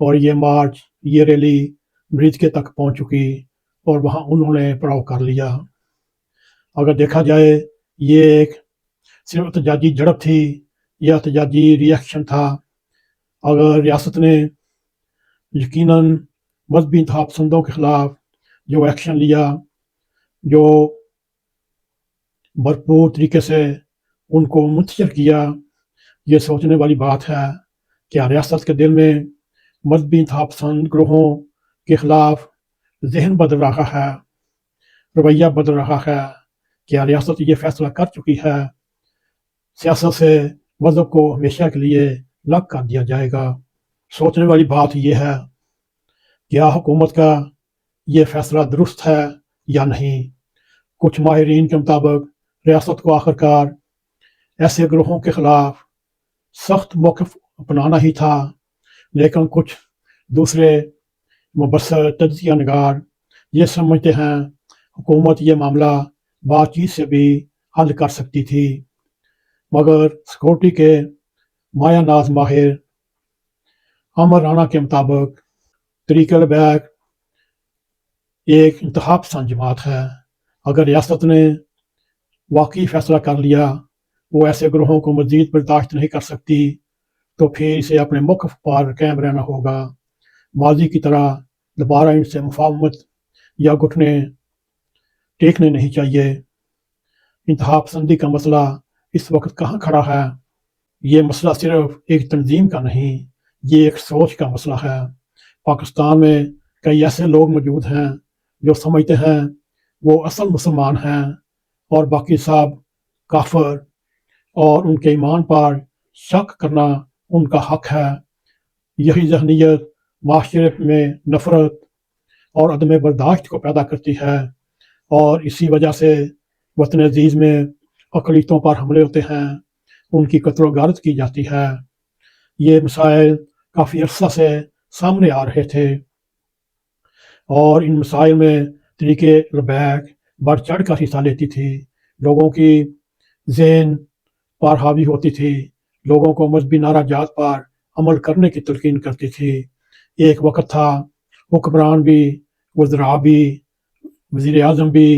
اور یہ مارچ یہ ریلی مرید کے تک پہنچ چکی اور وہاں انہوں نے پڑاؤ کر لیا۔ اگر دیکھا جائے یہ ایک صرف احتجاجی جھڑپ تھی یا احتجاجی ریئیکشن تھا۔ اگر ریاست نے یقیناً مذہبی انتہا پسندوں کے خلاف جو ایکشن لیا، جو بھرپور طریقے سے ان کو منتشر کیا، یہ سوچنے والی بات ہے کہ ریاست کے دل میں مذہبی انتہا پسند گروہوں کے خلاف ذہن بدل رہا ہے، رویہ بدل رہا ہے کہ ریاست یہ فیصلہ کر چکی ہے سیاست سے مذہب کو ہمیشہ کے لیے الگ کر دیا جائے گا۔ سوچنے والی بات یہ ہے کیا حکومت کا یہ فیصلہ درست ہے یا نہیں۔ کچھ ماہرین کے مطابق ریاست کو آخرکار ایسے گروہوں کے خلاف سخت موقف اپنانا ہی تھا، لیکن کچھ دوسرے مبصر تجزیہ نگار یہ سمجھتے ہیں حکومت یہ معاملہ بات چیت سے بھی حل کر سکتی تھی، مگر سیکورٹی کے مایہ ناز ماہر امر رانا کے مطابق تحریک لبیک ایک انتہا پسند جماعت ہے۔ اگر ریاست نے واقعی فیصلہ کر لیا وہ ایسے گروہوں کو مزید برداشت نہیں کر سکتی تو پھر اسے اپنے موقف پر قائم رہنا ہوگا۔ ماضی کی طرح دوبارہ ان سے مفاہمت یا گھٹنے ٹیکنے نہیں چاہیے۔ انتہا پسندی کا مسئلہ اس وقت کہاں کھڑا ہے؟ یہ مسئلہ صرف ایک تنظیم کا نہیں، یہ ایک سوچ کا مسئلہ ہے۔ پاکستان میں کئی ایسے لوگ موجود ہیں جو سمجھتے ہیں وہ اصل مسلمان ہیں اور باقی سب کافر، اور ان کے ایمان پر شک کرنا ان کا حق ہے۔ یہی ذہنیت معاشرے میں نفرت اور عدم برداشت کو پیدا کرتی ہے، اور اسی وجہ سے وطن عزیز میں اقلیتوں پر حملے ہوتے ہیں، ان کی قتل و غارت کی جاتی ہے۔ یہ مسائل کافی عرصہ سے سامنے آ رہے تھے اور ان مسائل میں تحریک لبیک بڑھ چڑھ کر حصہ لیتی تھی، لوگوں کی ذہن پر حاوی ہوتی تھی، لوگوں کو مذہبی نعرہ جات پر عمل کرنے کی تلقین کرتی تھی۔ ایک وقت تھا حکمران بھی، وزراء بھی، وزیر اعظم بھی،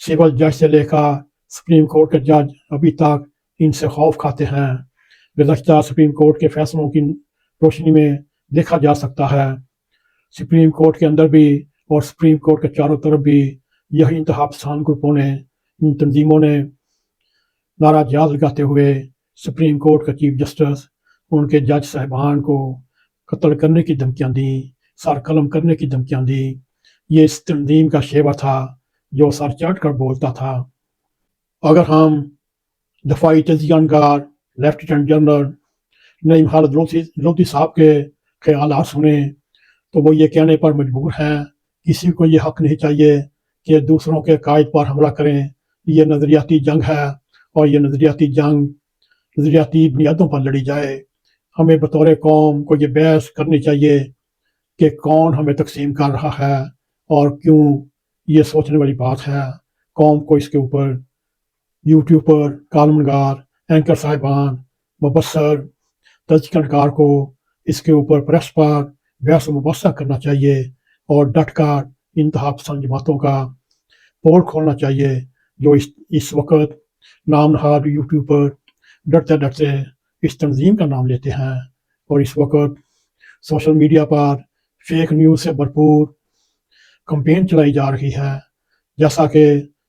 سول جج سے لے کر سپریم کورٹ کے جج ابھی تک ان سے خوف کھاتے ہیں۔ گزشتہ سپریم کورٹ کے فیصلوں کی روشنی میں دیکھا جا سکتا ہے سپریم کورٹ کے اندر بھی اور سپریم کورٹ کے چاروں طرف بھی یہی انتہا پسند گروپوں نے، ان تنظیموں نے نعرہ جات لگاتے ہوئے سپریم کورٹ کا چیف جسٹس، ان کے جج صاحبان کو قتل کرنے کی دھمکیاں دیں، سر قلم کرنے کی دھمکیاں دیں۔ یہ اس تنظیم کا شیوا تھا جو سر چڑھ کر بولتا تھا۔ اگر ہم دفاعی تجزیہ نگار لیفٹیننٹ جنرل نعیم خالد لودھی صاحب کے خیالات سنیں تو وہ یہ کہنے پر مجبور ہیں کسی کو یہ حق نہیں چاہیے کہ دوسروں کے قائد پر حملہ کریں، یہ نظریاتی جنگ ہے اور یہ نظریاتی جنگ نظریاتی بنیادوں پر لڑی جائے۔ ہمیں بطور قوم کو یہ بحث کرنی چاہیے کہ کون ہمیں تقسیم کر رہا ہے اور کیوں۔ یہ سوچنے والی بات ہے۔ قوم کو اس کے اوپر یوٹیوب پر کالم نگار، اینکر صاحبان، مبصر تجزیہ نگار کو اس کے اوپر پریس پر بحث و مباحثہ کرنا چاہیے اور ڈٹ کر انتہا پسند جماعتوں کا پول کھولنا چاہیے جو اس وقت نام نہاد یوٹیوب پر ڈرتے ڈرتے اس تنظیم کا نام لیتے ہیں، اور اس وقت سوشل میڈیا پر فیک نیوز سے بھرپور کمپین چلائی جا رہی ہے، جیسا کہ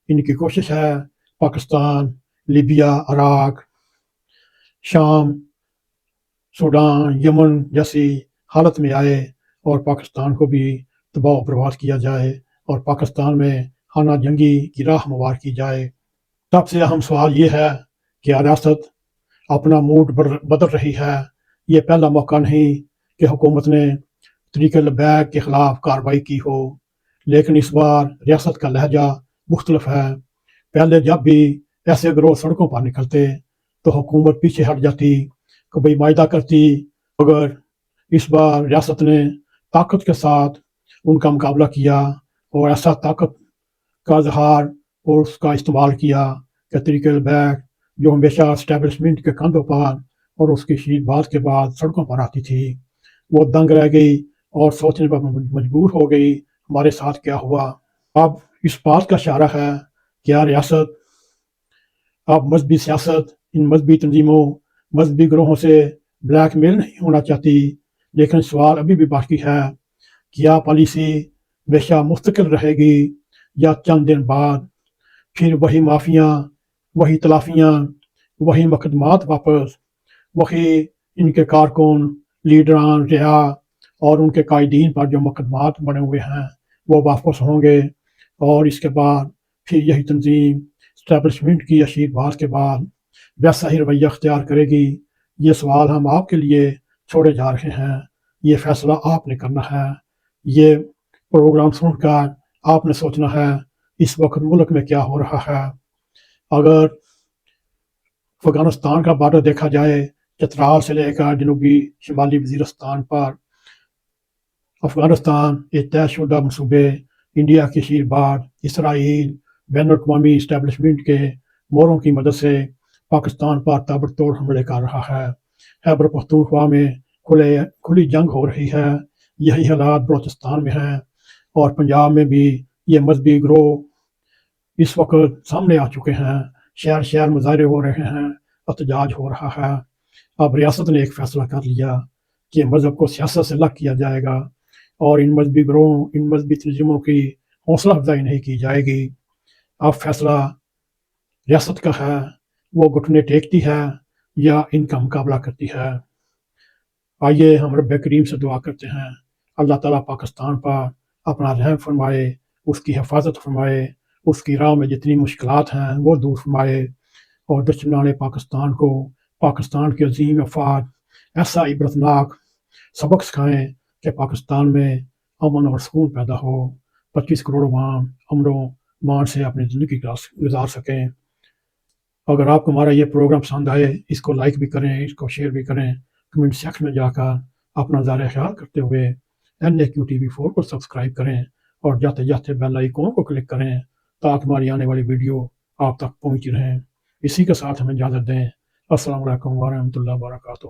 ان کی کوشش ہے پاکستان، لیبیا، عراق، شام، سوڈان، یمن جیسی حالت میں آئے اور پاکستان کو بھی تباہ و برباد کیا جائے اور پاکستان میں خانہ جنگی کی راہ ہموار کی جائے۔ سب سے اہم سوال یہ ہے کہ ریاست اپنا موڈ بدل رہی ہے۔ یہ پہلا موقع نہیں کہ حکومت نے تحریک لبیک کے خلاف کارروائی کی ہو، لیکن اس بار ریاست کا لہجہ مختلف ہے۔ پہلے جب بھی ایسے گروہ سڑکوں پر نکلتے تو حکومت پیچھے ہٹ جاتی، کبھی معاہدہ کرتی، مگر اس بار ریاست نے طاقت کے ساتھ ان کا مقابلہ کیا اور ایسا طاقت کا اظہار اور اس کا استعمال کیا کہ تحریک لبیک جو ہمیشہ اسٹیبلشمنٹ کے کندھوں پر اور اس کی شہید بات کے بعد سڑکوں پر آتی تھی، وہ دنگ رہ گئی اور سوچنے پر مجبور ہو گئی ہمارے ساتھ کیا ہوا۔ اب اس بات کا اشارہ ہے کیا ریاست اب مذہبی سیاست ان مذہبی تنظیموں مذہبی گروہوں سے بلیک میل نہیں ہونا چاہتی، لیکن سوال ابھی بھی باقی ہے، کیا پالیسی ہمیشہ مستقل رہے گی یا چند دن بعد پھر وہی معافیاں، وہی تلافیاں، وہی مقدمات واپس، وہی ان کے کارکن، لیڈران، رعایا اور ان کے قائدین پر جو مقدمات بنے ہوئے ہیں وہ واپس ہوں گے، اور اس کے بعد پھر یہی تنظیم اسٹیبلشمنٹ کی آشیرواد کے بعد ویسا ہی رویہ اختیار کرے گی؟ یہ سوال ہم آپ کے لیے چھوڑے جا رہے ہیں، یہ فیصلہ آپ نے کرنا ہے، یہ پروگرام سن کر آپ نے سوچنا ہے اس وقت ملک میں کیا ہو رہا ہے۔ اگر افغانستان کا بارڈر دیکھا جائے، چترال سے لے کر جنوبی شمالی وزیرستان پر افغانستان ایک طے شدہ منصوبے، انڈیا کی آشیرواد، اسرائیل، بین الاقوامی اسٹیبلشمنٹ کے موروں کی مدد سے پاکستان پر تابڑتوڑ حملے کر رہا ہے۔ خیبر پختونخوا میں کھلی جنگ ہو رہی ہے، یہی حالات بلوچستان میں ہیں، اور پنجاب میں بھی یہ مذہبی گروہ اس وقت سامنے آ چکے ہیں، شہر شہر مظاہرے ہو رہے ہیں، احتجاج ہو رہا ہے۔ اب ریاست نے ایک فیصلہ کر لیا کہ مذہب کو سیاست سے الگ کیا جائے گا اور ان مذہبی گروہوں، ان مذہبی تنظیموں کی حوصلہ افزائی نہیں کی جائے گی۔ اب فیصلہ ریاست کا ہے، وہ گھٹنے ٹیکتی ہے یا ان کا مقابلہ کرتی ہے۔ آئیے ہم رب کریم سے دعا کرتے ہیں، اللہ تعالیٰ پاکستان پر اپنا رحم فرمائے، اس کی حفاظت فرمائے، اس کی راہ میں جتنی مشکلات ہیں وہ دور فرمائے، اور دشمنان پاکستان کو، پاکستان کے عظیم افراد ایسا عبرتناک سبق سکھائیں کہ پاکستان میں امن اور سکون پیدا ہو، 25 کروڑ عوام امن و مان سے اپنی زندگی گزار سکیں۔ اگر آپ کو ہمارا یہ پروگرام پسند آئے، اس کو لائک بھی کریں، اس کو شیئر بھی کریں، کمنٹ سیکشن میں جا کر اپنا ظاہر خیال کرتے ہوئے NAQTV4 کو سبسکرائب کریں اور جاتے جاتے بیل آئیکن کو کلک کریں تاکہ ہماری آنے والی ویڈیو آپ تک پہنچی رہیں۔ اسی کے ساتھ ہمیں اجازت دیں۔ السلام علیکم ورحمۃ اللہ وبرکاتہ۔